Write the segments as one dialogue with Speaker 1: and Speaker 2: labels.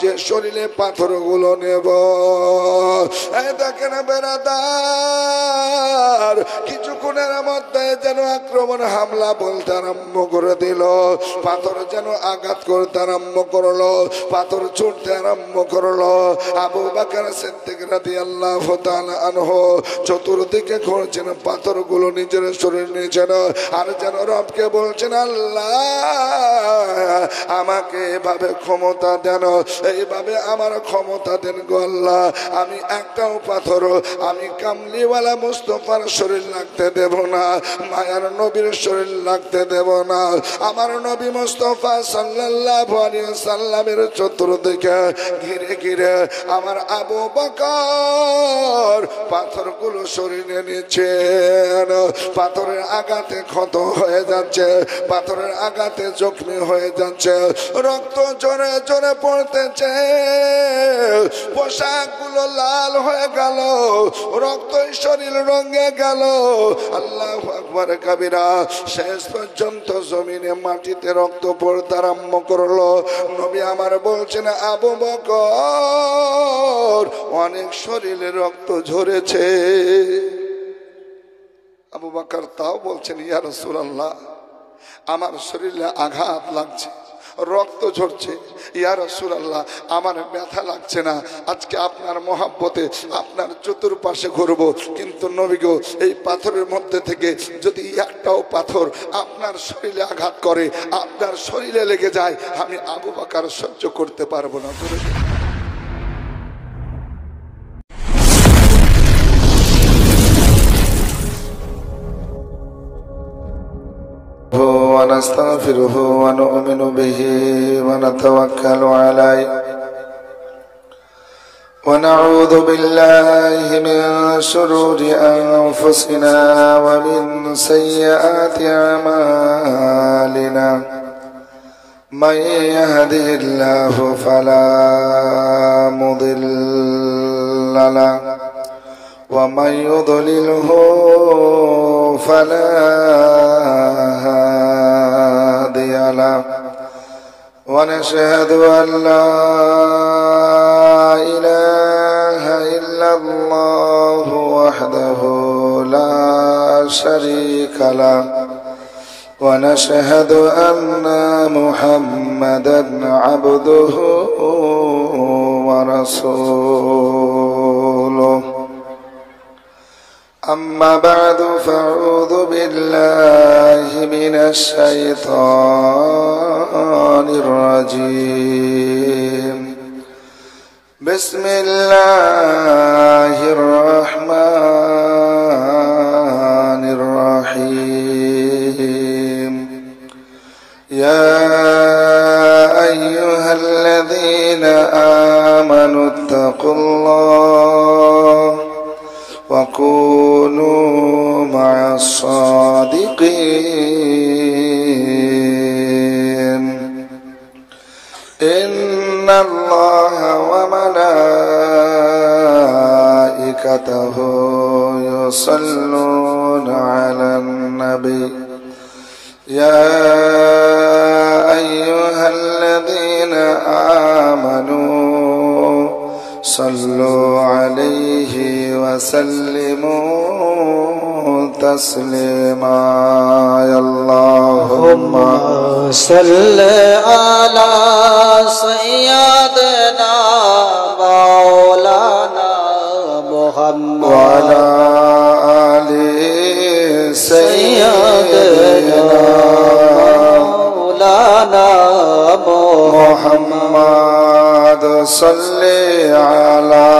Speaker 1: যে শরীরে পাথরগুলো নেব। এই দেখেন বেরাদার, কিছুক্ষণের মধ্যে যেন আক্রমণ হামলা বলতে আরম্ভ করে দিল। পাথর যেন আঘাত করতে আরম্ভ করলো, পাথর ছুটতে আরম্ভ করলো। আবু বকর সিদ্দিক রাদিয়াল্লাহু তাআলা আনহু চতুর্দিকে ঘুরছেন, পাথরগুলো নিজের শরীর নিয়েছেন, আর যেন রবকে বলছেন, আল্লাহ আমাকে এভাবে ক্ষমতা দেন, এইভাবে আমার ক্ষমতা দেন গো আল্লাহ। আমি একটাও পাথর আমি কামলিওয়ালা মুস্তাফার শরীর লাগতে দেব না, মায়ার নবীর শরীর লাগতে দেব না। আমার নবী মুস্তাফা সাল্লাল্লাহু আলাইহি ওয়াসাল্লামের চতুর্দিকে ঘিরে ঘিরে আমার আবু বকর পাথরগুলো শরীরে নিচ্ছেন। পাথরের আঘাতে ক্ষত হয়ে যাচ্ছে, পাথরের আঘাতে জখমি হয়ে যাচ্ছে, রক্ত জোরে জোরে পড়তেছে, পোশাকগুলো লাল হয়ে গেল, রক্ত শরীর রঙে গেল। আল্লাহু আকবার কাবীরা। শেষ পর্যন্ত জমিনে মাটিতে রক্ত পড়তে আরম্ভ করলো। নবী আমার বলছেন, আবু বকর অনেক শরীরে রক্ত ঝরেছে। আবু বকর তাও বলছেন, ইয়া রাসূলুল্লাহ আমার শরীরে আঘাত লাগছে, রক্ত ঝরছে, ইয়া রাসূলুল্লাহ আমার ব্যথা লাগছে না। আজকে আপনার মহব্বতে আপনার চতুর্পাশে ঘুরবো, কিন্তু নবী গো এই পাথরের মধ্যে থেকে যদি একটাও পাথর আপনার শরীরে আঘাত করে, আপনার শরীরে লেগে যায়, আমি আবু বকর সহ্য করতে পারবো না। ونستغفره ونؤمن به ونتوكل عليه ونعوذ بالله من شرور أنفسنا ومن سيئات أعمالنا من يهده الله فلا مضل له ومن يضلله فلا هادي له ونشهد أن لا إله إلا الله وحده لا شريك له ونشهد أن محمدا عبده ورسوله أما بعد فأعوذ بالله من الشيطان الرجيم بسم الله الرحمن الرحيم يا أيها الذين آمنوا اتقوا الله وكونوا مع الصادقين إن الله وملائكته يصلون على النبي يا أيها الذين آمنوا صلوا عليه وسلموا تسليما اللهم
Speaker 2: صل على سيدنا مولانا محمد
Speaker 1: وعلى آل سيدنا
Speaker 2: مولانا
Speaker 1: محمد صل على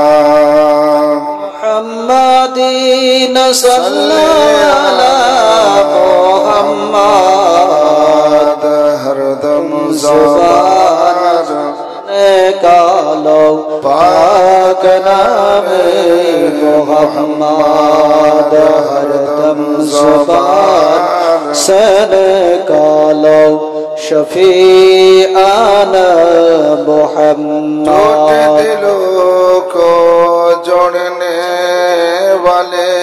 Speaker 2: محمد صلى على محمد
Speaker 1: ہر دم زبان
Speaker 2: نکالو پاک نام محمد ہر دم زبان سے نکالو شفیعنا محمد
Speaker 1: دلوں کو جوڑنے والے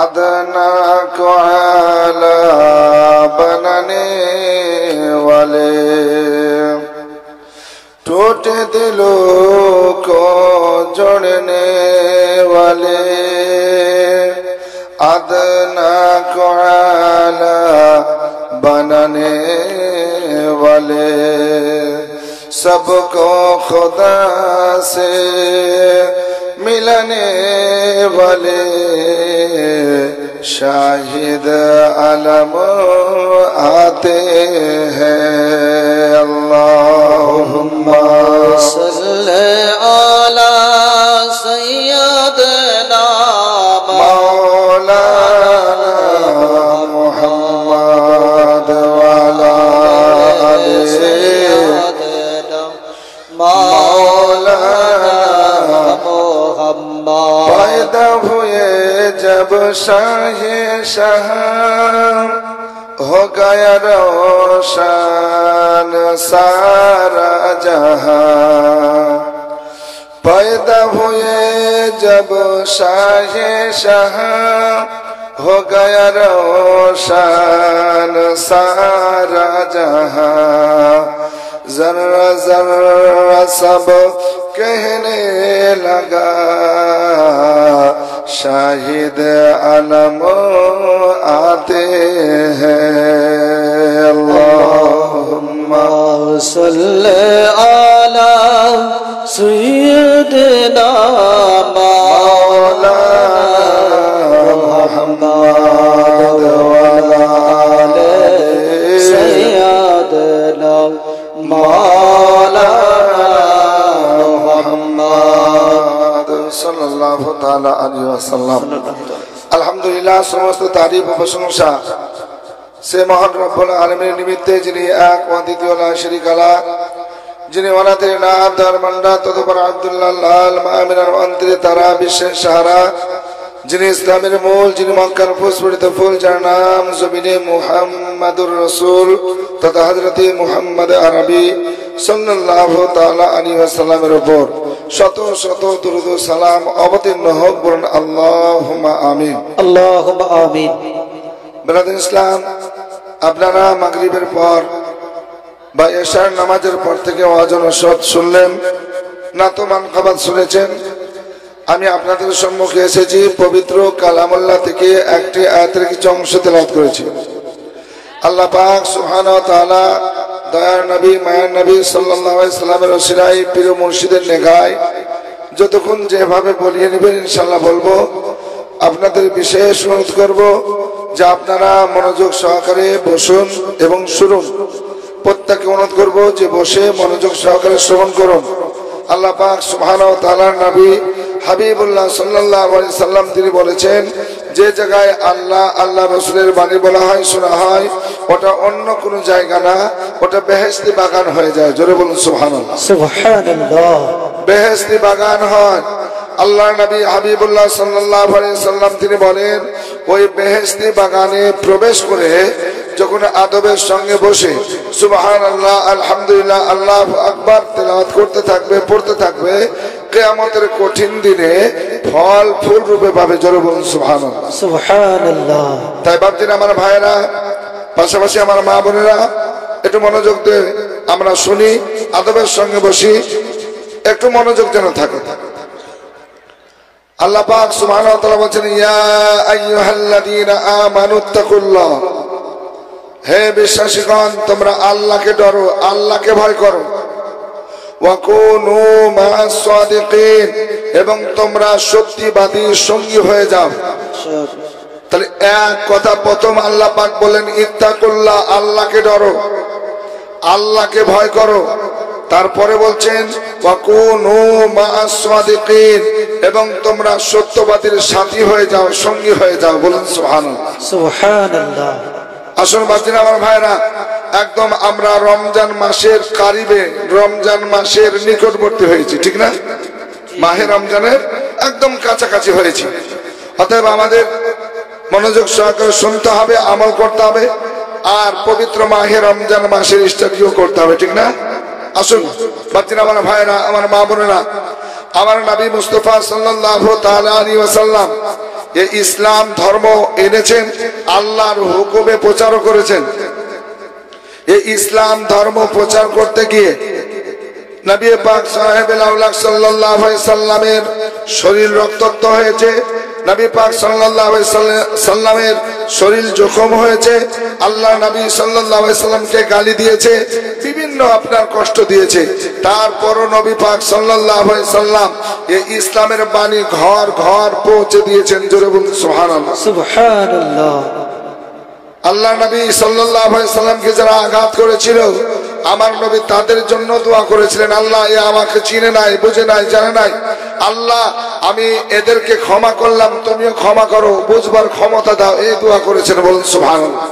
Speaker 1: ادنا کو اعلی بنانے والے टूटे दिलों को जोड़ने वाले अदना को आला बनाने वाले सबको खुदा से मिलाने वाले शाहिद अलम आते हैं अल्लाहुम्मा
Speaker 2: सल्ले अला सय्यदना
Speaker 1: मौलाना मुहम्मद वाला आले
Speaker 2: सय्यदना मौलाना मुहम्मद।
Speaker 1: पैदा हुए जब शाहे शाह हो गया रोशन सारा जहां। पैदा हुए जब शाहे शाह हो गया रोशन सारा जहां। जर्रा जर्रा सब कहने लगा शाहिद अलम आते हैं अल्लाहुम्मा
Speaker 2: सल्ले अला सय्यदना मौलाना मुहम्मद वाला आले सय्यदना मौलाना मुहम्मद
Speaker 1: सल्लल्लाहु ताला अलैहि वसल्लम। अल्हम्दुलिल्लाह समस्त तारीफ व प्रशंसा से महान रब्बुल आलमीन निमित्ते जिन्हें एक व द्वितीय ला शरीक ला जिन्हें वनाते नाब दरमंडा तदुपर अब्दुल्लाह लाल मामिनार अंतरे तारा विश्व शहरा जिन्हें इस्लामेर मूल जिन्हें मक्कार पुष्पित फूल जार नाम ज़मीने मुहम्मदुर रसूल तथा हजरत मुहम्मद अरबी सल्लल्लाहु ताला अलैहि वसल्लमेर ऊपर शत शत दुरूद व सालाम अवतीर्ण होक बोलें अल्लाहुम्मा आमीन
Speaker 2: अल्लाहुम्मा आमीन।
Speaker 1: ब्रादार इस्लाम আপনারা মাগরিবের পর বা এশার নামাজের পর থেকে ওয়াজ ও নসিহত শুনলেন, নাতমান খাবাত শুনেছেন। আমি আপনাদের সম্মুখে এসেছি পবিত্র কালামুল্লাহ থেকে একটি আয়াতের কিছু অংশ তেলাওয়াত করেছি। আল্লাহ পাক সুবহানাহু ওয়া তাআলা দয়ার নবী মায়ার নবী সাল্লাল্লাহু আলাইহি সাল্লামের ওসিলায় পীর মুর্শিদের নেগায় যতক্ষণ যেভাবে বলিয়ে নেবেন ইনশাআল্লাহ বলবো। আপনাদের বিশেষ অনুরোধ করব যে আপনারা মনোযোগ সহকারে বসুন এবং শুনুন। প্রত্যেককে অনুরোধ করব যে বসে মনোযোগ সহকারে শ্রবণ করুন। আল্লাহ পাক সুবহানাহু ওয়া তাআলার নবী হাবিবুল্লাহ সাল্লাল্লাহু আলাইহি সাল্লাম তিনি বলেছেন, যে জায়গায় আল্লাহ আল্লাহ রাসূলের বাণী বলা হয় শোনা হয় ওটা অন্য কোনো জায়গা না, ওটা বেহেশতি বাগান হয়ে যায়। জোরে বলুন সুবহানাল্লাহ।
Speaker 2: সুবহানাল্লাহ।
Speaker 1: বেহেশতি বাগান হয়। আল্লাহ নবী হাবিবুল্লাহ সাল্লাল্লাহু আলাইহি সাল্লাম তিনি বলেন, ওই বেহেশতি বাগানে প্রবেশ করে যখন আদবের সঙ্গে বসে সুবহানাল্লাহ আলহামদুলিল্লাহ আল্লাহু আকবার তেলাওয়াত করতে থাকবে, পড়তে থাকবে, কিয়ামতের কঠিন দিনে ফল ফুল রূপে পাবে। জোরে বলুন সুবহানাল্লাহ।
Speaker 2: সুবহানাল্লাহ।
Speaker 1: তাই ভাবছেন আমার ভাইয়েরা, পাশাপাশি আমার মা বোনেরা একটু মনোযোগ দিয়ে আমরা শুনি, আদবের সঙ্গে বসি, একটু মনোযোগ যেন থাকে। আল্লাহ পাক সুবহানাহু ওয়া তাআলা বলেন, ইয়া আইয়ুহাল্লাযীনা আমানুত্তাকুল্লাহ, হে বিশ্বাসীগণ তোমরা আল্লাহকে ডরো, আল্লাহকে ভয় করো। ওয়া কুনু মা'আস সাদিকিন, এবং তোমরা সত্যবাদীর সঙ্গী হয়ে যাও। তাহলে এক কথা প্রথম আল্লাহ পাক বলেন ইত্তাকুল্লাহ, আল্লাহকে ডরো, আল্লাহকে ভয় করো। তারপরে বলছেন ওয়া কুনু মা'আস সাদিকিন, এবং তোমরা সত্যবাদীর সাথী হয়ে যাও, সঙ্গী হয়ে যাও। বলুন সুবহানাল্লাহ।
Speaker 2: সুবহানাল্লাহ।
Speaker 1: আসুন বাচ্চারা আমার ভাইরা, একদম আমরা রমজান মাসের কারিবে, রমজান মাসের নিকটবর্তী হয়েছি, ঠিক না? মাহে রমজানের একদম কাছাকাছি হয়েছি। অতএব আমাদের মনোযোগ সহকারে শুনতে হবে, আমল করতে হবে, আর পবিত্র মাহে রমজান মাসের স্টাডিও করতে হবে, ঠিক না? আসুন বাচ্চারা আমার ভাইরা, আমার মা বোনেরা, আমার নবী মুস্তাফা সাল্লাল্লাহু তাআলা আলাইহি ওয়াসাল্লাম এই ইসলাম ধর্ম এনেছেন, আল্লাহর হুকুমে প্রচার করেছেন। এই ইসলাম ধর্ম প্রচার করতে গিয়ে নবী পাক সাহেবুল আউলাদ সাল্লাল্লাহু আলাইহি সাল্লামের শরীর রক্তাক্ত হয়েছে, নবী পাক সাল্লাল্লাহু আলাইহি সাল্লামের শরীর জখম হয়েছে, আল্লাহ নবী সাল্লাল্লাহু আলাইহি সাল্লামকে গালি দিয়েছে, বিভিন্ন আপনার কষ্ট দিয়েছে, তারপরও নবী পাক সাল্লাল্লাহু আলাইহি সাল্লাম এই ইসলামের বাণী ঘর ঘর পৌঁছে দিয়েছেন। জোরে বলুন সুবহানাল্লাহ।
Speaker 2: সুবহানাল্লাহ।
Speaker 1: আল্লাহ নবী সাল্লাল্লাহু আলাইহি সাল্লামকে যারা আঘাত করেছিল, আমার নবী তাদের জন্য দোয়া করেছিলেন, আল্লাহ এ আমাকে চিনে নাই, বুঝে নাই, জানে নাই, আল্লাহ আমি এদেরকে ক্ষমা করলাম, তুমিও ক্ষমা করো, বুঝবার ক্ষমতা দাও, এই দোয়া করেছেন। বলুন সুবহানাল্লাহ।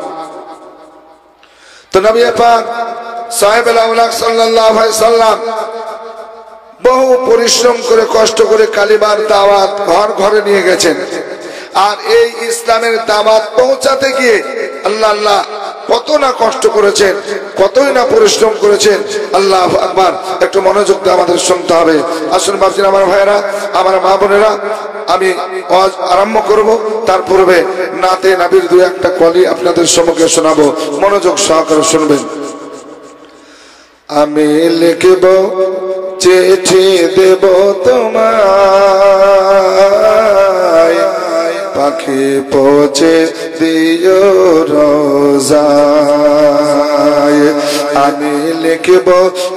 Speaker 1: তো নবী পাক সাহেবুল আউলাদ সাল্লাল্লাহু আলাইহি সাল্লাম বহু পরিশ্রম করে কষ্ট করে কালিমার দাওয়াত ঘর ঘরে নিয়ে গেছেন। আর এই ইসলামের দাওয়াত পৌঁছাতে গিয়ে আল্লাহ কত না কষ্ট করেছেন, কতই না পরিশ্রম করেছেন। আল্লাহু আকবার। একটু মনোযোগ দিয়ে আমাদের শুনতে হবে। আসুন বাপজিরা, আমার ভাইয়েরা, আমার মা বোনেরা, আমি ওয়াজ আরম্ভ করব, তার পূর্বে নাতে নবীর দুই একটা কলি আপনাদের সম্মুখে শোনাবো, মনোযোগ সহকারে শুনবেন। আমি লিখব, চিঠি দেব তোমায়, পাখি পৌঁছে দিও রোজায়। আমি লিখব,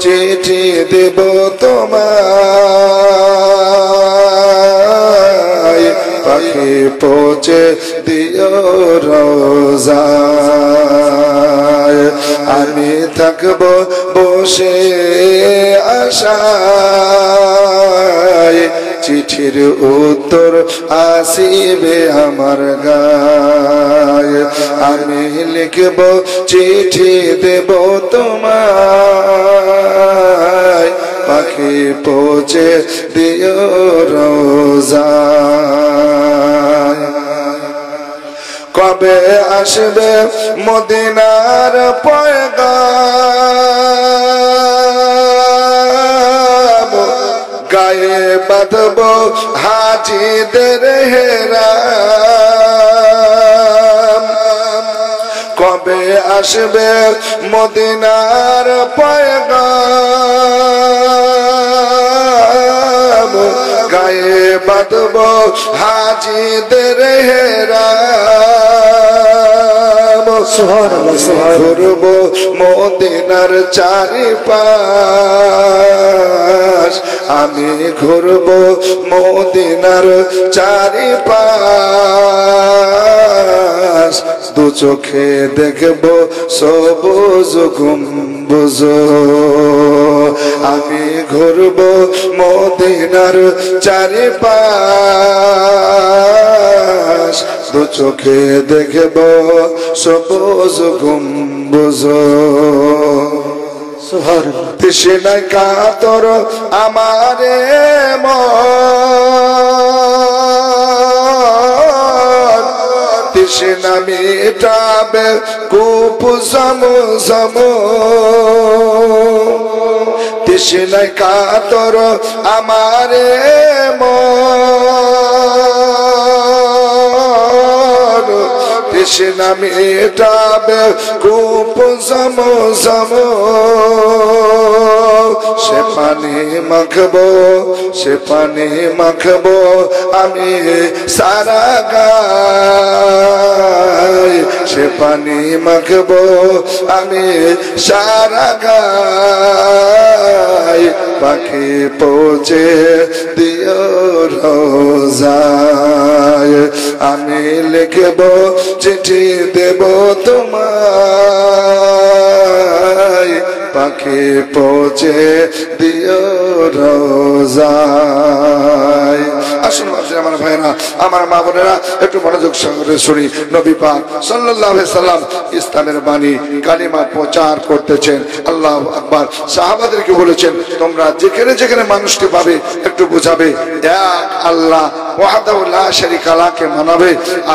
Speaker 1: চিঠি দেব তোমায়, পাখি পৌঁছে দিও রোজায়। আমি থাকব বসে আশায়, চিঠির উত্তর আসিবে আমার গায়ে। আমি লিখব, চিঠি দেব তোমায়, পাখি পৌঁছে দিও রোজায়। কবে আসবে মদিনার পয়গাম, গায়ে বাঁধব হাজিদের হেরাম। কবে আসবে মদিনার পয়গাম, গায়ে বাঁধব হাজিদের হেরাম। ঘুরব মদিনার চারিপাশ, আমি ঘুরব মদিনার চারিপাশ। দু চোখে দেখব সবুজ গম্বুজ, আমি ঘুরব মদিনার চারিপাশ। দু চোখে দেখব সবুজ গম্বুজ। তৃষ্ণায় কাতর আমারে মন, তৃষ্ণা মিটাবে কূপ সমসম। তৃষ্ণায় কাতর আমারে মন, তৃষ্ণা মিটাবে কূপ সমসম। সে পানি মাখবো, সে পানি মাখবো আমি সারা গায়। সে পানি মাখবো আমি সারা গায়, পাখি পৌঁছে দিও রোজায়। আমি লিখব, চিঠি দেব তোমায়, পাখি পৌঁছে দিও রোজায়। আসুন আমার ভাইরা, আমার মা বোনেরা, একটু মনোযোগ সহকারে শুনি। নবী পাক সাল্লাল্লাহু আলাইহি সাল্লাম ইসলামের বাণী কালিমা প্রচার করতেছেন। আল্লাহু আকবার। সাহাবাদেরকে বলেছেন, তোমরা যেখানে যেখানে মানুষকে পাবে একটু বুঝাবে, এক আল্লাহ ওয়াহদাহু লা শারীকা লাহু মানাবে,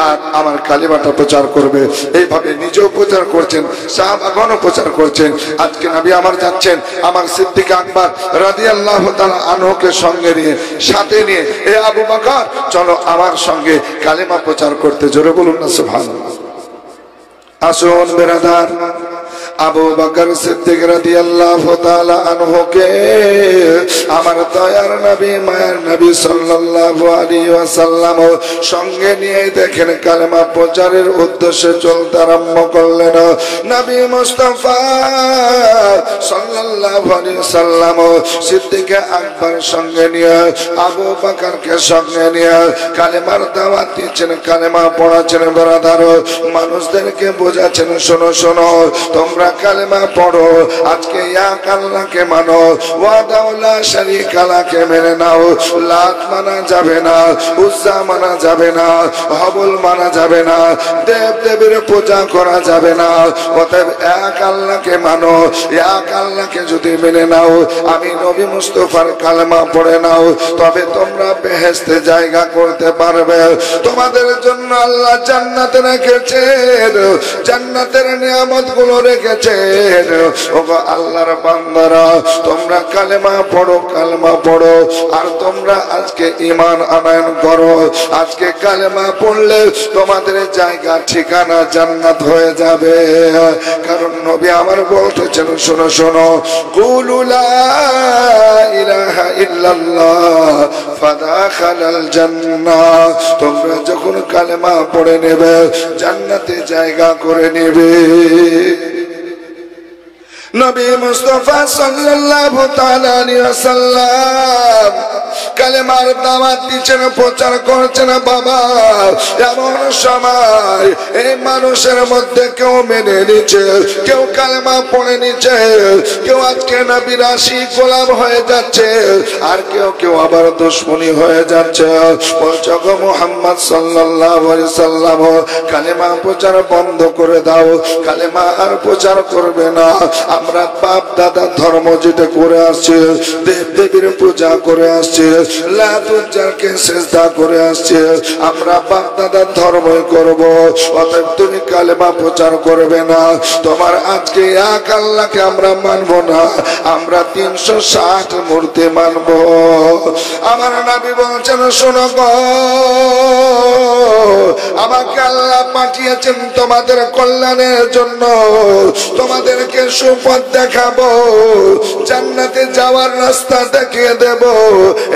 Speaker 1: আর আমার কালিমাটা প্রচার করবে। এইভাবে নিজেও প্রচার করছেন, সাহাবাগণও প্রচার করছেন। আজকে নবী আমার যাচ্ছেন, আমার সিদ্দিক আকবর রাদিয়াল্লাহু তাআলা আনহুকে সঙ্গে নিয়ে, সাথে নিয়ে, এ আবু বকর চলো আমার সঙ্গে কালিমা প্রচার করতে। জোরে বলুন না সুবহানাল্লাহ। আসুন বেরাদার, আবু বকর সিদ্দিক রাদিয়াল্লাহু তাআলা আনহুকে আমার দয়ার নবী মায়ের নবী সাল্লাল্লাহু আলাইহি ওয়াসাল্লাম সঙ্গে নিয়ে দেখেন কালেমা প্রচারের উদ্দেশ্যে চলতে আরম্ভ করলেন। নবী মুস্তাফা সাল্লাল্লাহু আলাইহি ওয়াসাল্লাম সিদ্দিক আকবর সঙ্গে নিয়ে আবু বকরকে সঙ্গে নিয়ে কালেমার দাওয়াত দিচ্ছেন, কালেমা পড়াচ্ছেন। ব্রাদার, মানুষদেরকে বোঝাচ্ছেন, শোনো শোনো তোমরা কালেমা পড়ো, আজকে এক আল্লাহকে মানো, ওয়াহদাহুল্লা শারীকা লাহু মেনে নাও, লাত মানা যাবে না, উজ্জা মানা যাবে না, হবল মানা যাবে না, দেব দেবীর পূজা করা যাবে না। অতএব এক আল্লাহকে মানো, এক আল্লাহকে যদি মেনে নাও, আমি নবী মুস্তাফার কালেমা পড়ে নাও, তবে তোমরা বেহেশতে জায়গা করতে পারবে। তোমাদের জন্য আল্লাহ জান্নাতে রেখেছেন, জান্নাতের নিয়ামত গুলো রেখেছেন। ওগো আল্লাহর বান্দারা, তোমরা কালেমা পড়ো, কালেমা পড়ো, আর তোমরা আজকে ঈমান আনয়ন করো। আজকে কালেমা পড়লে তোমাদের জায়গা ঠিকানা জান্নাত হয়ে যাবে। কারণ নবী আমার বলতেছেন, শোনো শোনো, কুলু লা ইলাহা ইল্লাল্লাহ ফাদাখালাল জান্নাহ। তোমরা যখন কালেমা পড়ে নেবে, জান্নাতে জায়গা করে নেবে। নবী মুস্তাফা সাল্লাল্লাহু তাআলা আলাইহি ওয়াসাল্লাম কালেমার দাওয়াত দিচ্ছেন, প্রচার করছেন। বাবা, এমন সময় এই মানুষের মধ্যে কেউ মেনে নিচ্ছে, কেউ কালেমা পড়ে নিচ্ছে, কেউ আজকে নবীর আশিক গোলাম হয়ে যাচ্ছে, আর কেউ কেউ আবার দুশমনী হয়ে যাচ্ছে। বলছো গো মুহাম্মদ সাল্লাল্লাহু আলাইহি সাল্লাম, কালেমা প্রচার বন্ধ করে দাও, কালেমা আর প্রচার করবে না। আমরা বাপ দাদা ধর্ম যেটা করে আসছে, দেব দেবীর পূজা করে আসছে, লাত উজ্জাকে সিজদা করে আসছে, আমরা বাপ দাদার ধর্মই করব। অতএব তুমি কালেমা প্রচার করবে না। তোমার আজকে এক আল্লাহকে আমরা মানবো না, আমরা 360 মূর্তি মানব। আমার নবী বলছেন, শোনো গো, আমাকে আল্লাহ পাঠিয়েছেন তোমাদের কল্যাণের জন্য, তোমাদেরকে সুপথ দেখাবো, জান্নাতে যাওয়ার রাস্তা দেখিয়ে দেব।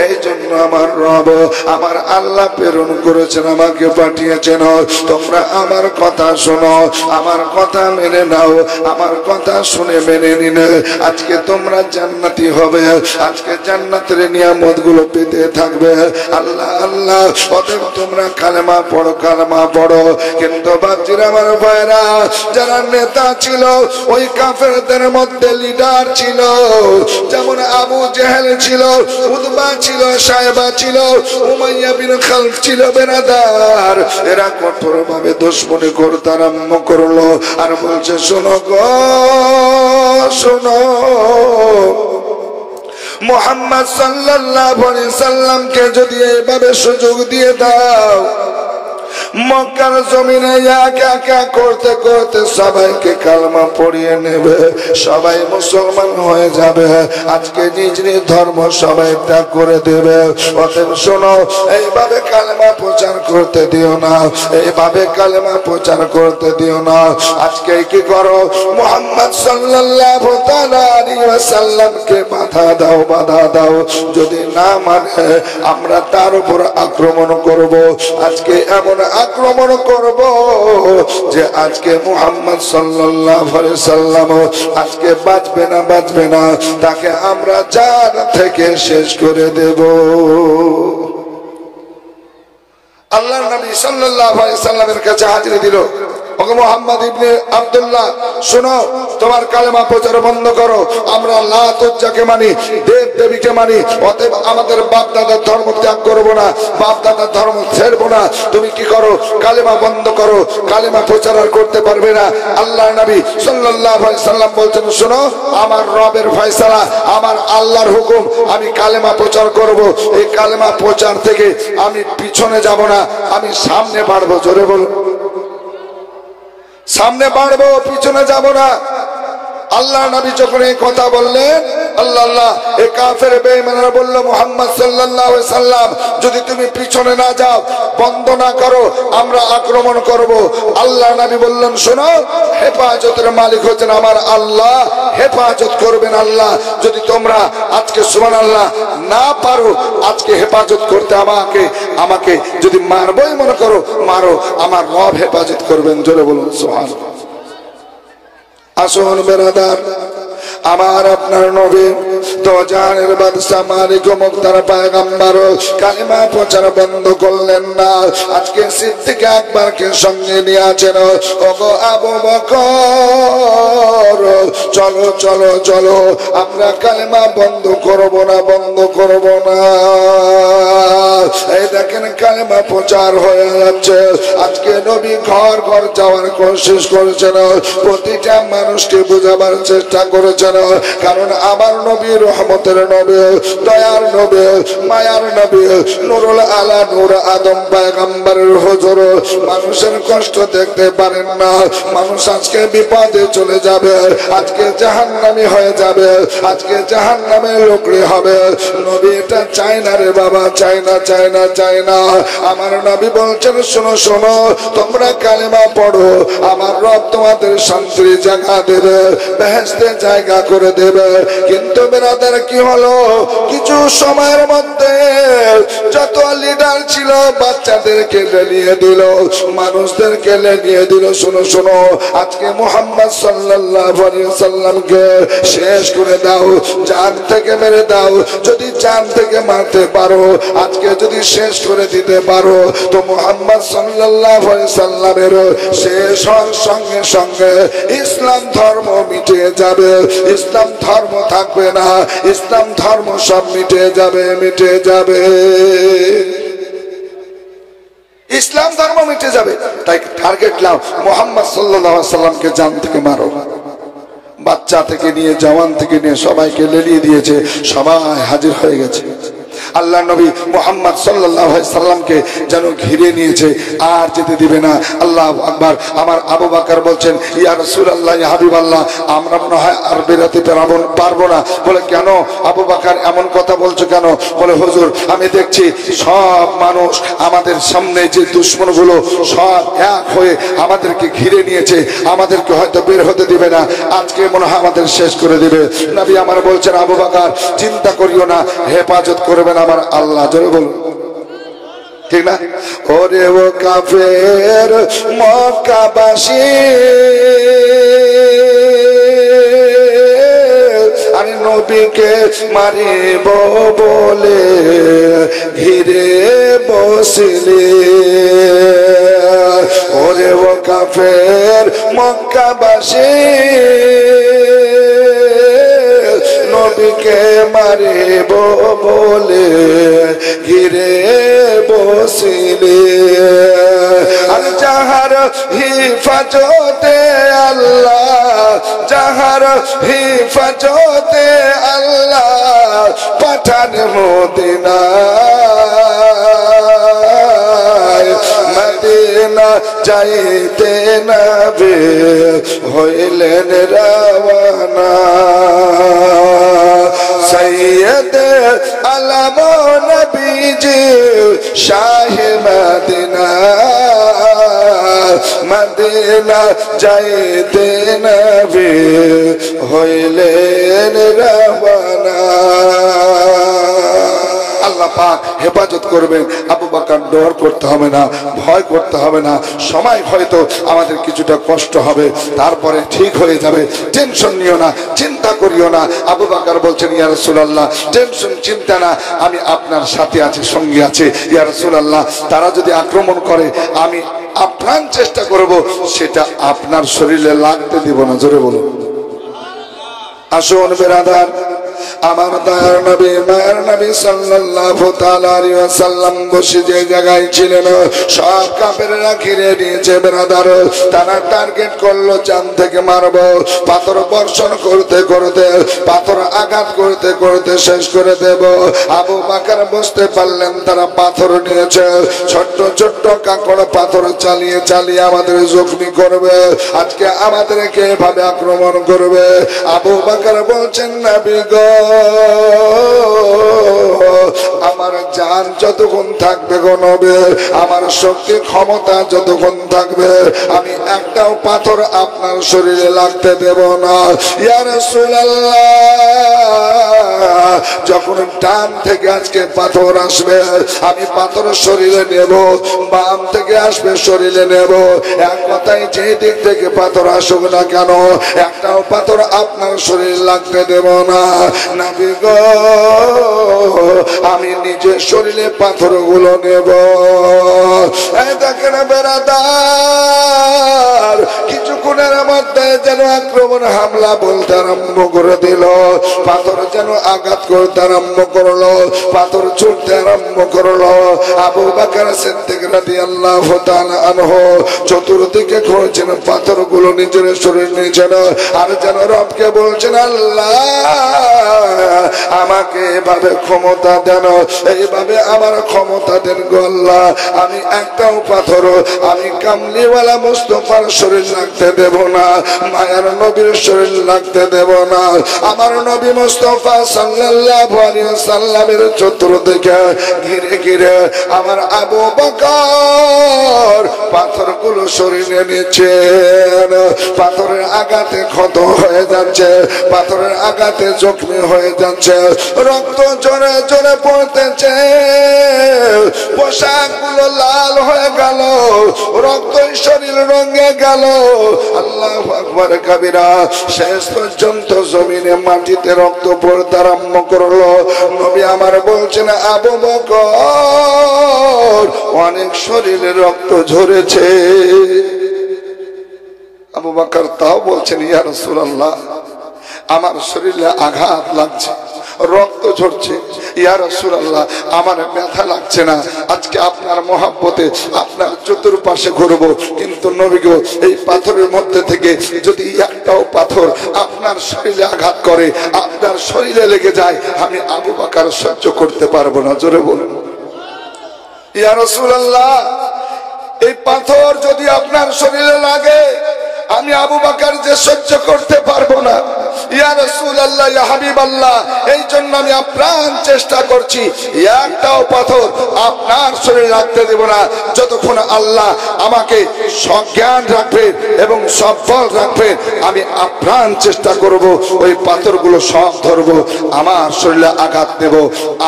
Speaker 1: এই জন্য আমার রব, আমার আল্লাহ প্রেরণ করেছেন, আমাকে পাঠিয়েছেন। তোমরা আমার কথা শোনো, আমার কথা মেনে নাও, আমার কথা শুনে মেনে নিলে আজকে তোমরা জান্নাতি হবে, আজকে জান্নাতের নিয়ামত গুলো পেতে থাকবে। আল্লাহ আল্লাহ। অতএব তোমরা কালেমা পড়ো, কালেমা পড়ো। কিন্তু বাপজিরা, আমার ভাইরা, যারা নেতা ছিল, ওই কাফেরদের মধ্যে লিডার ছিল, যেমন আবু জেহেল ছিল, উতবা ছিল, সাইবা ছিল, উমাইয়া বিন খালফ ছিল, বেনাদার। এরা কঠোর ভাবে দুশমনী করতে আরম্ভ করলো, আর বলছে, শোনো গো, শোনো, মুহাম্মদ সাল্লাল্লাহু আলাইহি সাল্লামকে যদি এইভাবে সুযোগ দিয়ে দাও, মক্কার জমিনে একা একা করতে করতে সবাইকে কালেমা পড়িয়ে নেবে, সবাই মুসলমান হয়ে যাবে, আজকে নিজ নিজ ধর্ম সবাই ত্যাগ করে দেবে। অতএব শোনো, এইভাবে কালেমা প্রচার করতে দিও না, এইভাবে কালেমা প্রচার করতে দিও না। আজকে কি করো, মুহাম্মদ সাল্লাল্লাহু তাআলা আলাইহি ওয়াসাল্লামকে বাধা দাও, বাধা দাও। যদি না মানে আমরা তার উপর আক্রমণ করব। আজকে এমন আক্রমণ করব যে আজকে মুহাম্মদ সাল্লাল্লাহু আলাইহি সাল্লাম আজকে বাঁচবে না, বাঁচবে না, তাকে আমরা জান থেকে শেষ করে দেব। আল্লাহর নবী সাল্লাল্লাহু আলাইহি সাল্লামের কাছে হাজির দিল, ওগো মুহাম্মদ ইবনে আব্দুল্লাহ, শোনো, তোমার কালেমা প্রচার বন্ধ করো। আমরা লাত উজ্জাকে মানি, দেব দেবীকে মানি, অতএব আমাদের বাপ দাদার ধর্ম ত্যাগ করবো না, বাপ দাদার ধর্ম ছেড়বো না। তুমি কি করো, কালেমা বন্ধ করো, কালেমা প্রচার আর করতে পারবে না। আল্লাহর নবী সাল্লাল্লাহু আলাইহি সাল্লাম বলছেন, শোনো, আমার রবের ফয়সালা, আমার আল্লাহর হুকুম, আমি কালেমা প্রচার করব। এই কালেমা প্রচার থেকে আমি পিছনে যাব না, আমি সামনে বাড়বো। জোরে বলো, সামনে বাড়বো, পিছনে যাব না। আল্লাহ নবী যখন এই কথা বললেন, আল্লাহ আল্লাহ এই কাফের বেঈমানরা বলল মুহাম্মদ সাল্লাল্লাহু আলাইহি সাল্লাম যদি তুমি পিছনে না যাও বন্ধ না করো আমরা আক্রমণ করব আল্লাহ নবী বললেন শোনো হেফাজতের মালিক হচ্ছেন আমার আল্লাহ হেফাজত করবেন আল্লাহ যদি তোমরা আজকে সুবহানাল্লাহ না পারো আজকে হেফাজত করতে আমাকে যদি মারবই মনে করো মারো আমার রব হেফাজত করবেন জোরে বলুন সুবহানাল্লাহ আসুন বেরাদার আমার আপনার নবী তো জানের বাদশা মালিক মুক্তার পয়গম্বর কালিমা প্রচার বন্ধ করলেন না আজকে সিদ্দিক আকবরকে সঙ্গে নিয়ে আছেন ওগো আবু বকর চলো চলো চলো আমরা কালিমা বন্ধ করব না এই দেখেন কালিমা প্রচার হয়ে যাচ্ছে আজকে নবী ঘর ঘর যাওয়ার কোশিশ করেছেন প্রতিটা মানুষকে বোঝাবার চেষ্টা করেছেন কারণ আমার নবী রহমতের নবী দয়ার নবী মায়ার নবী নূরুল আলা নূর আদম পয়গম্বরের হুজুর মানুষের কষ্ট দেখতে পারেন না মানুষ আজকে বিপদে চলে যাবে আজকে জাহান্নামী হয়ে যাবে আজকে জাহান্নামে লোকড়ে হবে নবী এটা চায় না রে বাবা চায় না আমার নবী বলছেন শোনো শোনো তোমরা কালেমা পড়ো আমার রব তোমাদের শান্তির জায়গা দেবে বেহেশতে জায়গা করে দেবে কিন্তু বেরাদার কি হলো কিছু সময়ের মধ্যে যত লিডার ছিল বাচ্চাদেরকে লেলিয়ে দিল মানুষদেরকে লেলিয়ে দিল শোনো শোনো আজকে মুহাম্মদ সাল্লাল্লাহু আলাইহি সাল্লামকে শেষ করে দাও জান থেকে মেরে দাও যদি জান থেকে মারতে পারো আজকে যদি শেষ করে দিতে পারো তো মুহাম্মদ সাল্লাল্লাহু আলাইহি সাল্লামের শেষ হওয়ার সঙ্গে সঙ্গে ইসলাম ধর্ম মিটে যাবে ইসলাম ধর্ম থাকবে না ইসলাম ধর্ম সব মিটে যাবে ইসলাম ধর্ম মিটে যাবে তাই টার্গেট নাও মুহাম্মদ সাল্লাল্লাহু আলাইহি সাল্লামকে জান থেকে মারো বাচ্চা থেকে নিয়ে জওয়ান থেকে নিয়ে সবাইকে লেলিয়ে দিয়েছে সবাই হাজির হয়ে গেছে আল্লাহ নবী মুহাম্মদ সাল্লাল্লাহু আলাইহি সাল্লামকে যেন ঘিরে নিয়েছে আর যেতে দিবে না আল্লাহু আকবার আমার আবু বকর বলছেন ইয়া রাসূলুল্লাহ ইয়া হাবিবাল্লাহ আমরা মনে হয় আর বেরাতে পারবো না বলে কেন আবু বকর এমন কথা বলছো কেন বলে হুজুর আমি দেখছি সব মানুষ আমাদের সামনে যে দুশমনগুলো সব এক হয়ে আমাদেরকে ঘিরে নিয়েছে আমাদেরকে হয়তো বের হতে দিবে না আজকে মনে হয় আমাদের শেষ করে দিবে নবী আমার বলছেন আবু বকর চিন্তা করিও না হেফাজত করবেন আমার আল্লাহ জোরে বলুন ঠিক না ওরে ও কাফের মক্কাবাসী আমি নবীকে মারিব বলে ঘিরে বসিলে ওরে ও কাফের মক্কাবাসী নবীকে মারিব বলে ঘিরে বসিলে আর যাহার হিফাজতে আল্লাহ যাহার হিফাজতে আল্লাহ পাঠান মদিনায় মদিনা যাইতে নবী হইলেন রওয়ানা সৈয়দ আলম নবীজি শাহ মদিনা মদিনা যাইতে নবী হইলেন রওয়ানা আল্লাহ পাক হেফাজত করবেন আবু বকর ডর করতে হবে না ভয় করতে হবে না সময় হয়তো আমাদের কিছুটা কষ্ট হবে তারপরে ঠিক হয়ে যাবে টেনশন নিও না চিন্তা করিও না আবু বকর বলছেন ইয়া রাসূলুল্লাহ টেনশন চিন্তা না আমি আপনার সাথে আছি সঙ্গে আছি ইয়া রাসূলুল্লাহ তারা যদি আক্রমণ করে আমি আপ্রাণ চেষ্টা করব সেটা আপনার শরীরে লাগতে দিব না জোরে বলুন আসুন বেরাদার আমার দয়ার নবী মায়ের নবী সাল্লাল্লাহু তাআলা আলাইহি ওয়াসাল্লাম বসে যে জায়গায় ছিলেন সব কাফেররা ঘিরে নিয়েছে বেরাদার তারা টার্গেট করলো জান থেকে মারবো পাথর বর্ষণ করতে করতে পাথর আঘাত করতে করতে শেষ করে দেব আবু বকর বুঝতে পারলেন তারা পাথর নিয়েছে ছোট্ট ছোট্ট কাঁকড় পাথর চালিয়ে চালিয়ে আমাদের জখমি করবে আজকে আমাদেরকে এভাবে আক্রমণ করবে আবু বকর বলছেন নবী গো আমার জান যতক্ষণ থাকবে গো নবী, আমার শক্তি ক্ষমতা যতক্ষণ থাকবে, আমি একটাও পাথর আপনার শরীরে লাগতে দেব না। ইয়া রাসূলুল্লাহ, যখন ডান থেকে আজকে পাথর আসবে, আমি পাথর শরীরে নেব, বাম থেকে আসবে শরীরে নেব। এক কথায় যে দিক থেকে পাথর আসুক না কেন, একটাও পাথর আপনার শরীরে লাগতে দেব না। নবী গো, আমি নিজের শরীরে পাথরগুলো নেব। এই দেখেন বেরাদার, কিছুক্ষণের মধ্যে যেন আক্রমণ হামলা বলতে আরম্ভ করে দিল। পাথর যেন আঘাত করতে আরম্ভ করলো, পাথর ছুটতে আরম্ভ করলো। আবু বকর সিদ্দিক রাদিয়াল্লাহু তাআলা আনহু চতুর্দিকে খুঁজছেন, পাথরগুলো নিজের শরীর নিয়েছেন, আর যেন রবকে বলছেন, আল্লাহ আমাকে এভাবে ক্ষমতা দেন, এইভাবে আমার ক্ষমতা দেন গো আল্লাহ। আমি একটাও পাথর আমি কামলিওয়ালা মুস্তাফার শরীর লাগতে দেব না, মায়ার নবীর শরীর লাগতে দেব না। আমার নবী মুস্তাফা সাল্লাল্লাহু আলাইহি ওয়াসাল্লামের চতুর্দিকে ঘিরে ঘিরে আমার আবু বকর পাথরগুলো শরীরে নিচ্ছেন। পাথরের আঘাতে ক্ষত হয়ে যাচ্ছে, পাথরের আঘাতে জখমি হয়ে যাচ্ছে, রক্ত জোরে জোরে পড়তেছে, পোশাকগুলো লাল হয়ে গেল, রক্ত শরীর রঙে গেল। আল্লাহু আকবার কাবীরা। শেষ পর্যন্ত জমিনে মাটিতে রক্ত পড়তে আরম্ভ করলো। নবী আমার বলছেন, আবু বকর অনেক শরীরে রক্ত ঝরেছে। আবু বকর তাও বলছেন, ইয়া রাসূলুল্লাহ, আমার শরীরে আঘাত লাগছে, রক্ত ঝরছে, ইয়া রাসূলুল্লাহ আমার ব্যথা লাগছে না। আজকে আপনার মহব্বতে আপনার চতুর্পাশে ঘুরবো, কিন্তু নবী গো, এই পাথরের মধ্যে থেকে যদি একটাও পাথর আপনার শরীরে আঘাত করে, আপনার শরীরে লেগে যায়, আমি আবু বকর সহ্য করতে পারবো না। জোরে বলুন, ইয়া রাসূলুল্লাহ এই পাথর যদি আপনার শরীরে লাগে, আমি আবু বকর যে সহ্য করতে পারবো না। ইয়া রাসূলুল্লাহ, ইয়া হাবিবাল্লাহ, এই জন্য আমি আপ্রাণ চেষ্টা করছি, একটাও পাথর আপনার শরীরে রাখতে দেব না, যতক্ষণ আল্লাহ আমাকে সজ্ঞান রাখবে এবং সফল রাখবে। আমি আপ্রাণ চেষ্টা করব, ওই পাথরগুলো সব ধরবো, আমার শরীরে আঘাত দেব,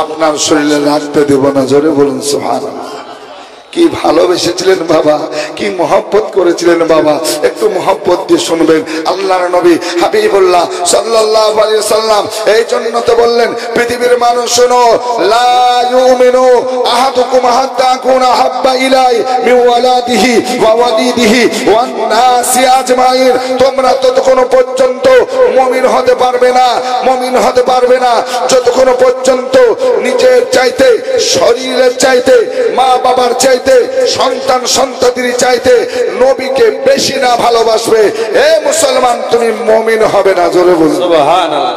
Speaker 1: আপনার শরীরে রাখতে দেব না। জোরে বলুন সুবহানাল্লাহ। কি ভালোবেসেছিলেন বাবা, কি মহব্বত করেছিলেন বাবা। একটু মহব্বত দিয়ে শুনবেন। আল্লাহর নবী হাবিবুল্লাহ সাল্লাল্লাহু আলাইহি ওয়াসাল্লাম এই জন্য তো বললেন, পৃথিবীর মানুষ শোনো, লা ইউমিনু আহাদুকুম হাত্তা আকুনা হাব্বা ইলাই মিন ওয়ালাদিহি ওয়া ওয়ালিদিহি ওয়ান নাসি আজমাইন। তোমরা ততক্ষণ পর্যন্ত মুমিন হতে পারবে না, মুমিন হতে পারবে না যতক্ষণ পর্যন্ত নিজের চাইতে, শরীরের চাইতে, মা বাবার চাইতে, সন্তান সন্ততির চাইতে নবীকে বেশি না ভালোবাসবে। এ মুসলমান, তুমি মুমিন হবে না। জোরে বলুন সুবহানাল্লাহ।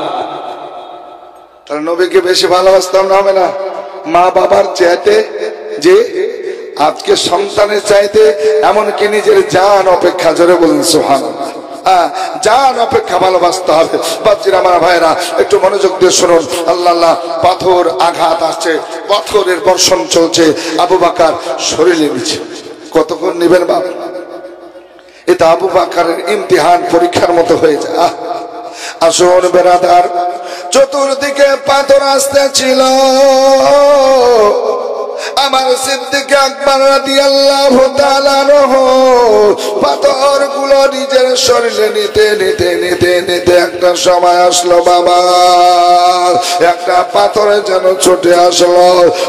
Speaker 1: তাহলে নবীকে বেশি ভালোবাসতাম না হবে না? মা বাবার চাইতে, যে আজকে সন্তানের চাইতে, এমনকি নিজের জান অপেক্ষা। জোরে বলুন সুবহানাল্লাহ। জান অপেক্ষা ভালোবাসতে হবে। বাচ্চারা আমার ভাইরা, একটু মনোযোগ দিয়ে শুনুন। আল্লাহ, পাথর আঘাত আসছে, পাথরের বর্ষণ চলছে, আবু বকর শরীরে নিচ্ছে। কতক্ষণ নেবেন বাবা? এটা আবু বকরের ইমতিহান, পরীক্ষার মতো হয়ে যায়। আসুন বেরাদার, চতুর্দিকে পাথর আসতেছিল। আমার সিদ্দিক আকবর রাদিয়াল্লাহু তাআলা আনহু পাথরগুলো নিজের শরীরে নিতে নিতে নিতে নিতে একটা সময় আসলো বাবা, একটা পাথরে যেন ছুটে আসলো।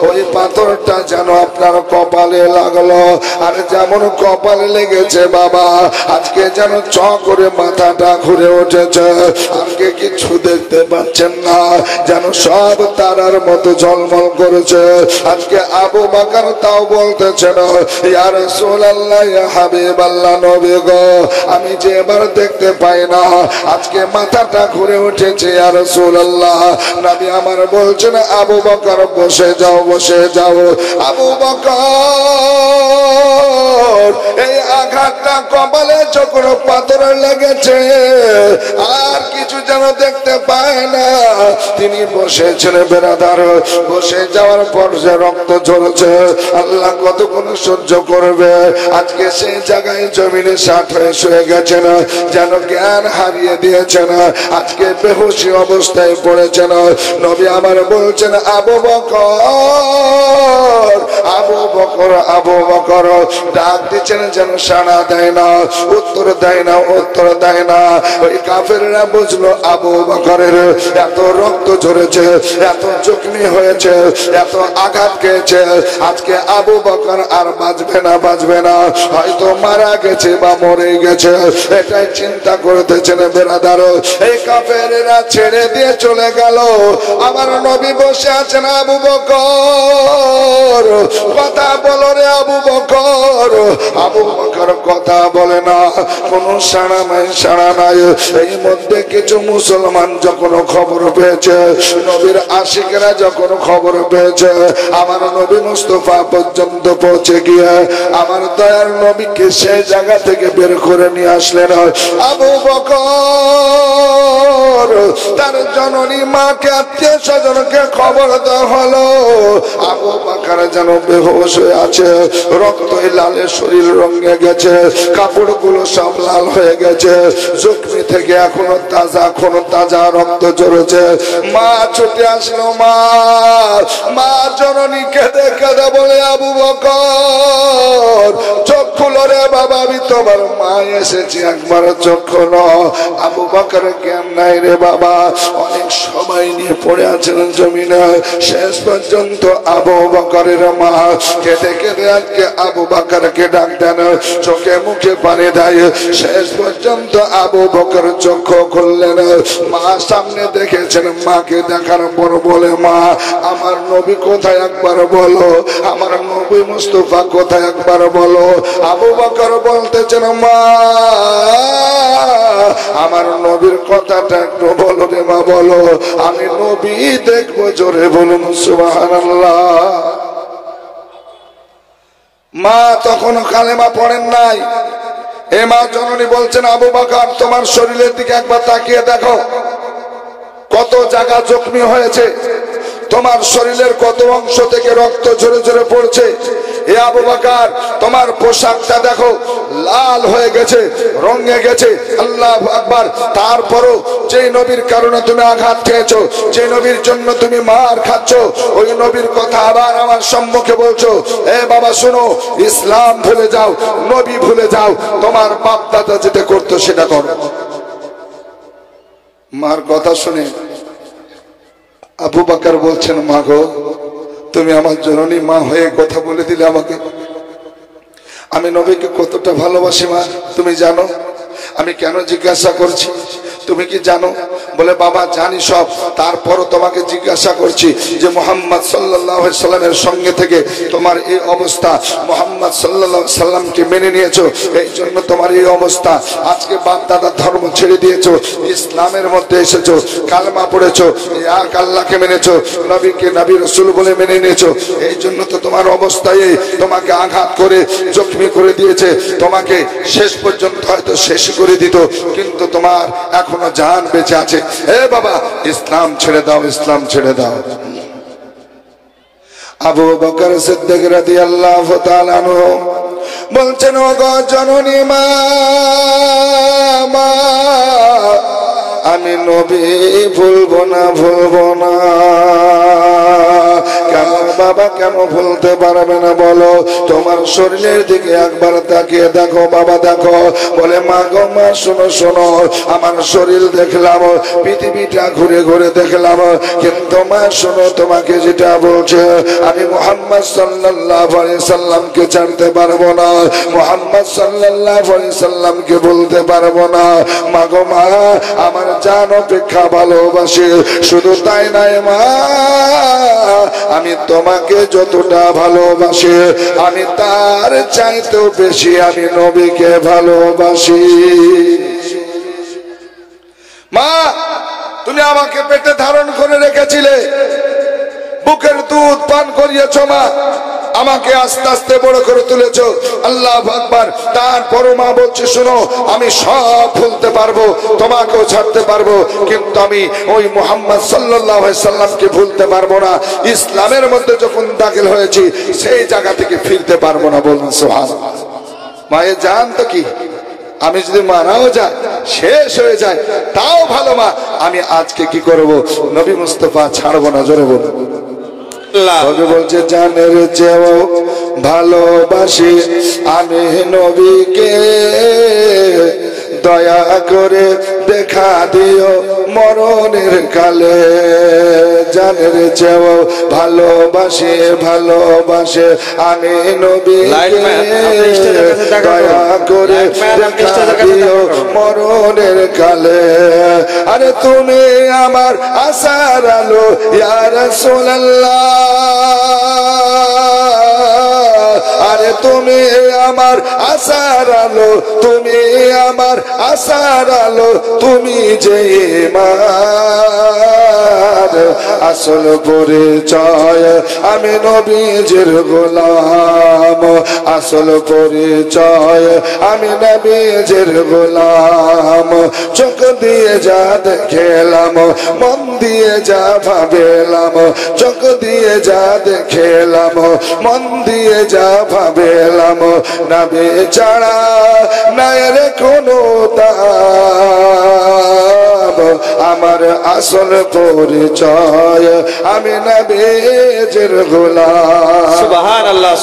Speaker 1: ওই পাথরটা যেন আপনার কপালে লাগলো, আর যেমন কপালে লেগেছে বাবা, আজকে যেন চ করে মাথাটা ঘুরে উঠেছে। আজকে কিছু দেখতে পাচ্ছেন না, যেন সব তারার মতো ঝলমল করেছে। আজকে আবু আবু বকর তাও বলতেছেন ইয়া রাসূলুল্লাহ ইয়া হাবিবাল্লাহ নবী গো আমি যে এবার দেখতে পাই না আজকে মাথাটা ঘুরে উঠেছে ইয়া রাসূলুল্লাহ নবী আমার বলছেন আবু বকর বসে যাও আবু বকর এই আঘাতটা কপালে যখন পাথর লেগেছে আর কিছু যেন দেখতে পায় না তিনি বসেছেন বেরাদার বসে যাওয়ার পর যে রক্ত ঝরছে আল্লাহ কতক্ষণ সহ্য করবে আজকে সেই জায়গায় জমিনে ষাট হয়ে শুয়ে গেছেন যেন জ্ঞান হারিয়ে দিয়েছেন আজকে বেহুশি অবস্থায় পড়েছেন নবী আমার বলছেন আবু বকর ডাক দিচ্ছেন যেন সাড়া দেয় না উত্তর দেয় না ওই কাফেররা বুঝলো আবু বকরের এত রক্ত ঝরেছে এত জখমি হয়েছে এত আঘাত খেয়েছে আজকে আবু বকর আর বাঁচবে না হয়তো মারা গেছে বা মরে গেছে এটাই চিন্তা করতেছেন বেরাদার এই কাফেররা ছেড়ে দিয়ে চলে গেল আমার নবী বসে আছেন আবু বকর কথা বলো রে আবু বকর কথা বলে না কোনো সাড়া নাই এই মধ্যে কিছু মুসলমান যখন খবর পেয়েছে নবীর আশিকেরা যখন খবর পেয়েছে আমার নবী মুস্তাফা পর্যন্ত পৌঁছে গিয়ে আমার দয়ার নবীকে সেই জায়গা থেকে বের করে নিয়ে আসলেন আবু বকর তার জননী মাকে আত্মীয় স্বজনকে খবর দেওয়া হলো আবু বকর যেন বেহুশ হয়ে আছে রক্ত লালে শরীর রঙে গেছে কাপড়গুলো সব লাল হয়ে গেছে জখমি থেকে এখনো তাজা রক্ত ঝরেছে মা ছুটে আসলো মা জননী কেঁদে বলে আবু বকর চোখ খুলো রে বাবা আমি তোমার মা এসেছি একবার চোখ খুলো আবু বকর জ্ঞান নাই রে বাবা অনেক সময় নিয়ে পড়ে আছেন জমিনে শেষ পর্যন্ত আবু বকরের মা কেঁদে আজকে আবু বকরকে ডাক দেন চোখে মুখে পানি দেয় শেষ পর্যন্ত আবু বকর চক্ষু খুললেন মা সামনে দেখেছেন মাকে দেখার পর বলে মা আমার নবী কোথায় একবার বলো আমার নবী মুস্তাফা কোথায় একবার বলো আবু বকর বলতেছেন মা আমার নবীর কথাটা একটু বলো রে মা বলো আমি নবী দেখবো জোরে বলুন সুবহানাল্লাহ মা তখনও কালেমা পড়েন নাই এ মা জননী বলছেন আবু বকর তোমার শরীরের দিকে একবার তাকিয়ে দেখো কত জায়গা জখমি হয়েছে তোমার শরীরের কত অংশ থেকে রক্ত ঝরে পড়ছে এ আবু বকর তোমার পোশাকটা দেখো লাল হয়ে গেছে রঙে গেছে আল্লাহু আকবার তারপরও যে নবীর কারণে তুমি আঘাত খেয়েছো যে নবীর জন্য তুমি মার খাচ্ছ ওই নবীর কথা আবার আমার সম্মুখে বলছো এ বাবা শোনো ইসলাম ভুলে যাও নবী ভুলে যাও তোমার বাপ দাদা যেটা করতো সেটা করো মার কথা শুনে আবু বকর বলছেন মা গো তুমি আমার জননী মা হয়ে কথা বলে দিলে আমাকে আমি নবীকে কতটা ভালোবাসি মা তুমি জানো আমি কেন জিজ্ঞাসা করছি তুমি কি জানো বলে বাবা জানি সব তারপরও তোমাকে জিজ্ঞাসা করছি যে মুহাম্মদ সাল্লাল্লাহু আলাইহি সাল্লামের সঙ্গে থেকে তোমার এই অবস্থা মুহাম্মদ সাল্লাল্লাহু আলাইহি সাল্লামকে মেনে নিয়েছো এই জন্য তোমার এই অবস্থা আজকে বাপ দাদার ধর্ম ছেড়ে দিয়েছো ইসলামের মধ্যে এসেছো কালেমা পড়েছো এক আল্লাহকে মেনেছো নবীকে নবী রাসূল বলে মেনে নিয়েছো এই জন্য তো তোমার অবস্থায় তোমাকে আঘাত করে জখমি করে দিয়েছে তোমাকে শেষ পর্যন্ত হয়তো শেষ করে দিত কিন্তু তোমার এখনো জান বেঁচে আছে এ বাবা ইসলাম ছেড়ে দাও আবু বকর সিদ্দিক রাদিয়াল্লাহু তাআলা আনহু বলছেন ও গো জননী মা আমি নবী ভুলবো না কেন বাবা কেন ভুলতে পারবে না বলো তোমার শরীরের দিকে একবার তাকিয়ে দেখো বাবা দেখো বলে মা গো মা শোনো আমার শরীর দেখলাম পৃথিবীটা ঘুরে দেখলাম কিন্তু মা শোনো তোমাকে যেটা বলছে আমি মুহাম্মদ সাল্লাল্লাহু আলাইহি সাল্লামকে জানতে পারবো না মুহাম্মদ সাল্লাল্লাহু আলাইহি সাল্লামকে বলতে পারবো না মা গো মা আমার জান অপেক্ষা ভালোবাসে শুধু তাই নয় মা আমি তোমাকে যতটা ভালোবাসি আমি তার চাইতেও বেশি আমি নবীকে ভালোবাসি। মা, তুমি আমাকে পেটে ধারণ করে রেখেছিলে, বুকের দুধ পান করিয়েছ মা, আমাকে আস্তে আস্তে বড় করে তুলেছ। আল্লাহু আকবার। তারপরও মা বলছে, শোনো, আমি সব ভুলতে পারবো, তোমাকেও ছাড়তে পারবো, কিন্তু আমি ওই মুহাম্মদ সাল্লাল্লাহু আলাইহি সাল্লামকে ভুলতে পারবো না। ইসলামের মধ্যে যখন দাখিল হয়েছি সেই জায়গা থেকে ফিরতে পারবো না। বলুন সুবহানাল্লাহ। মায়ের জান তো কি, আমি যদি মারাও যায়, শেষ হয়ে যায়, তাও ভালো মা, আমি আজকে কি করব, নবী মুস্তাফা ছাড়বো না। জোরে বলুন। বলছে জানের চেয়েও ভালোবাসি আমি নবীকে, দয়া করে দেখা দিও মরণের কালে। জানের চেয়েও ভালোবাসি ভালোবাসে আমি নবীকে, দয়া করে দেখা দিও মরণের কালে। আরে তুমি আমার আশার আলো ইয়া রাসূলুল্লাহ, আরে তুমি আমার আশার আলো, তুমি আমার আশার আলো, তুমি যে আমার আসল পরিচয় আমি নবীজির গোলাম, আসল পরিচয় আমি নবীজির গোলাম। চোখ দিয়ে যা দেখলাম, মন দিয়ে যা ভাবেলাম, চোখ দিয়ে যা দেখলাম, মন দিয়ে যা ভাবেলাম, নবী ছাড়া নাই রে কোনো দাম, আমার আসল পরিচয় আমি নবীজির গোলাম।
Speaker 2: সুবহানাল্লাহ।